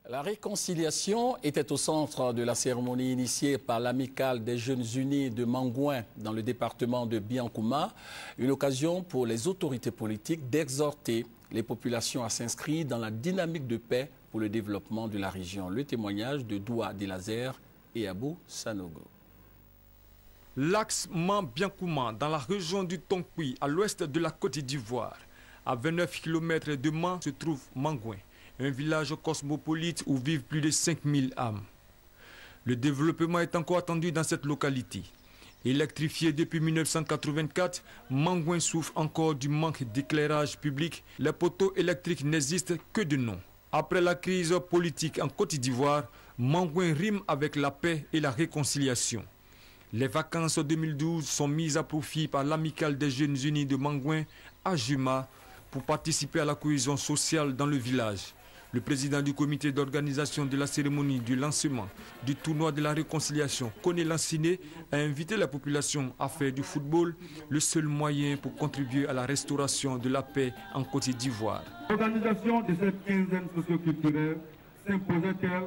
La réconciliation était au centre de la cérémonie initiée par l'Amicale des Jeunes Unis de Mangouin dans le département de Biancouma, une occasion pour les autorités politiques d'exhorter les populations à s'inscrire dans la dynamique de paix pour le développement de la région. Le témoignage de Doua Delazer et Abou Sanogo. L'axe Mans-Biancouma dans la région du Tonkoui à l'ouest de la Côte d'Ivoire. À 29 km de Mans se trouve Mangouin, un village cosmopolite où vivent plus de 5000 âmes. Le développement est encore attendu dans cette localité. Électrifié depuis 1984, Mangouin souffre encore du manque d'éclairage public. Les poteaux électriques n'existent que de nom. Après la crise politique en Côte d'Ivoire, Mangouin rime avec la paix et la réconciliation. Les vacances 2012 sont mises à profit par l'Amicale des Jeunes Unis de Mangouin à Juma pour participer à la cohésion sociale dans le village. Le président du comité d'organisation de la cérémonie du lancement du tournoi de la réconciliation, Koné Lanciné, a invité la population à faire du football le seul moyen pour contribuer à la restauration de la paix en Côte d'Ivoire. L'organisation de cette quinzaine socioculturelle s'imposait-elle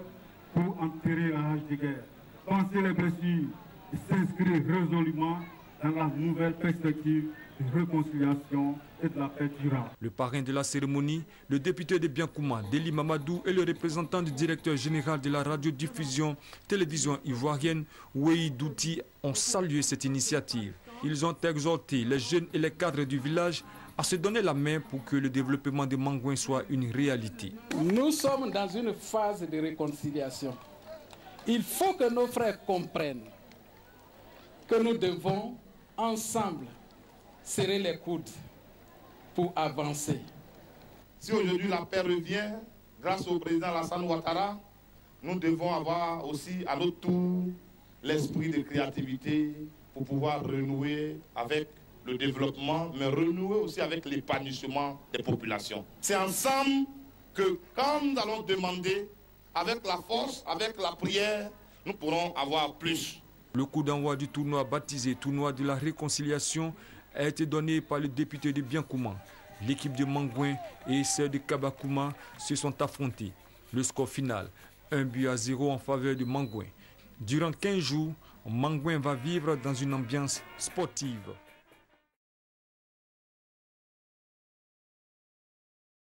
pour enterrer la rage de guerre, penser les blessures et s'inscrire résolument dans la nouvelle perspective de réconciliation et de la paix durable. Le parrain de la cérémonie, le député de Biancouma, Deli Mamadou, et le représentant du directeur général de la radiodiffusion télévision ivoirienne, Wei Douti, ont salué cette initiative. Ils ont exhorté les jeunes et les cadres du village à se donner la main pour que le développement de Mangouin soit une réalité. Nous sommes dans une phase de réconciliation. Il faut que nos frères comprennent que nous devons ensemble serrer les coudes pour avancer. Si aujourd'hui la paix revient, grâce au président Alassane Ouattara, nous devons avoir aussi à notre tour l'esprit de créativité pour pouvoir renouer avec le développement, mais renouer aussi avec l'épanouissement des populations. C'est ensemble que quand nous allons demander, avec la force, avec la prière, nous pourrons avoir plus. Le coup d'envoi du tournoi baptisé Tournoi de la réconciliation a été donné par le député de Biancouma. L'équipe de Mangouin et celle de Kabakouma se sont affrontés. Le score final, 1-0 en faveur de Mangouin. Durant 15 jours, Mangouin va vivre dans une ambiance sportive.